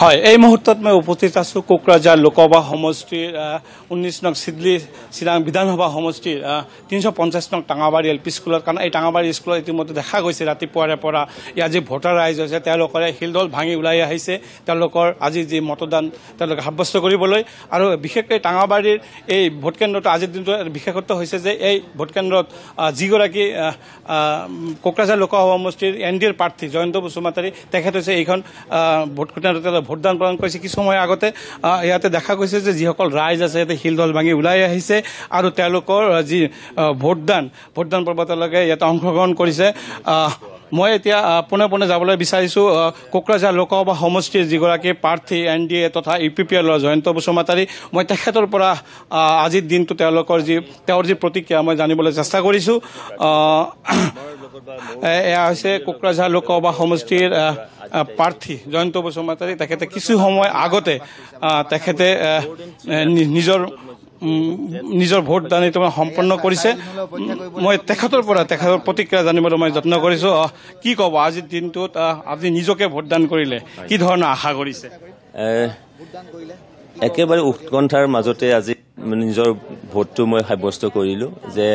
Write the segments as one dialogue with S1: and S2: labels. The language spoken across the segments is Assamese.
S1: হয়, এই মুহূৰ্তত মই উপস্থিত আছোঁ কোকৰাঝাৰ লোকসভা সমষ্টিৰ 19 নং চিডলি চিৰাং বিধানসভা সমষ্টিৰ 350 নং টাঙাবাৰী এল পি স্কুলত। কাৰণ এই টাঙাবাৰী স্কুলত ইতিমধ্যে দেখা গৈছে ৰাতিপুৱাৰে পৰা ইয়াত যি ভোটাৰ ৰাইজ হৈছে তেওঁলোকে শিলডল ভাঙি ওলাই আহিছে তেওঁলোকৰ আজি যি মতদান তেওঁলোকে সাব্যস্ত কৰিবলৈ। আৰু বিশেষকৈ টাঙাবাৰীৰ এই ভোটকেন্দ্ৰটো আজিৰ দিনটো বিশেষত্ব হৈছে যে এই ভোটকেন্দ্ৰত যিগৰাকী কোকৰাঝাৰ লোকসভা সমষ্টিৰ NDA প্ৰাৰ্থী জয়ন্ত বসুমতাৰী তেখেত হৈছে এইখন ভোটকেন্দ্ৰত ভোটদান প্ৰদান কৰিছে। কিছু সময় আগতে ইয়াতে দেখা গৈছে যে যিসকল ৰাইজ আছে ইয়াতে শিলডল ভাঙি ওলাই আহিছে আৰু তেওঁলোকৰ যি ভোটদান পৰ্ব তেওঁলোকে ইয়াতে অংশগ্ৰহণ কৰিছে। মই এতিয়া পোনে পোনে যাবলৈ বিচাৰিছোঁ কোকৰাঝাৰ লোকসভা সমষ্টিৰ যিগৰাকী প্ৰাৰ্থী NDA তথা UPPL জয়ন্ত বসুমতাৰী। মই তেখেতৰ পৰা আজিৰ দিনটো তেওঁৰ যি প্ৰতিক্ৰিয়া মই জানিবলৈ চেষ্টা কৰিছোঁ। এয়া হৈছে কোকৰাঝাৰ লোকসভা সমষ্টিৰ প্ৰাৰ্থী জয়ন্ত বসুমতাৰী। তেখেতে কিছু সময় আগতে তেখেতে নিজৰ ভোটদান সম্পন্ন কৰিছে। মই তেখেতৰ প্ৰতিক্ৰিয়া জানিবলৈ মই যত্ন কৰিছোঁ। কি ক'ব আজিৰ দিনটোত আপুনি নিজকে ভোটদান কৰিলে কি ধৰণৰ আশা কৰিছে?
S2: একেবাৰে উৎকণ্ঠাৰ মাজতে আজি নিজৰ ভোটটো মই সাব্যস্ত কৰিলোঁ যে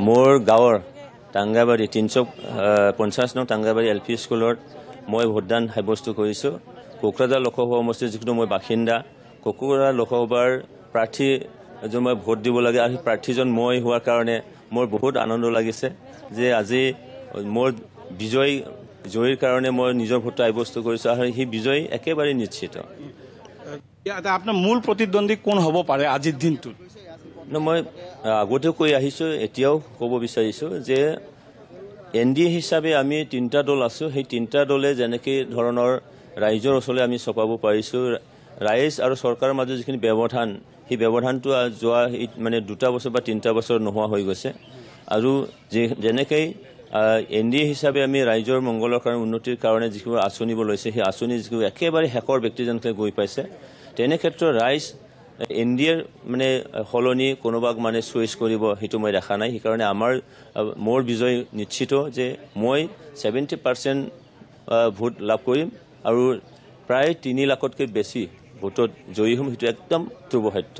S2: মোৰ গাঁৱৰ টাংগাবাৰী 350 নং টাংগাবাৰী LP স্কুলত মই ভোটদান সাব্যস্ত কৰিছোঁ। কোকৰাঝাৰ লোকসভা সমষ্টিৰ যিটো মই বাসিন্দা, কোকৰাঝাৰ লোকসভাৰ প্ৰাৰ্থী মই ভোট দিব লাগে আৰু সেই প্ৰাৰ্থীজন মই হোৱাৰ কাৰণে মোৰ বহুত আনন্দ লাগিছে যে আজি মোৰ জয়ীৰ কাৰণে মই নিজৰ ভোটটো সাব্যস্ত কৰিছোঁ আৰু সেই বিজয় একেবাৰে নিশ্চিত।
S1: আপোনাৰ মূল প্ৰতিদ্বন্দ্বী কোন হ'ব পাৰে আজিৰ দিনটোত?
S2: মই আগতেও কৈ আহিছোঁ, এতিয়াও ক'ব বিচাৰিছোঁ যে NDA হিচাপে আমি 3টা দল আছোঁ। সেই 3টা দলে যেনেকৈ ধৰণৰ ৰাইজৰ ওচৰলৈ আমি চপাব পাৰিছোঁ, ৰাইজ আৰু চৰকাৰৰ মাজত যিখিনি ব্যৱধান সেই ব্যৱধানটো যোৱা মানে 2টা বছৰ বা 3টা বছৰ নোহোৱা হৈ গৈছে। আৰু যেনেকৈ NDA হিচাপে আমি ৰাইজৰ মংগলৰ কাৰণে উন্নতিৰ কাৰণে যিবোৰ আঁচনিবোৰ লৈছে সেই আঁচনি যিবোৰ একেবাৰে শেষৰ ব্যক্তিজনকে গৈ পাইছে, তেনে ক্ষেত্ৰত ৰাইজ NDAৰ মানে সলনি কোনোবাক মানে চুইচ কৰিব সেইটো মই দেখা নাই। সেইকাৰণে মোৰ বিজয় নিশ্চিত যে মই 70% ভোট লাভ কৰিম আৰু প্ৰায় 3 লাখতকৈ বেছি ভোটত জয়ী হ'ম। সেইটো একদম ধ্ৰুৱ সত্য।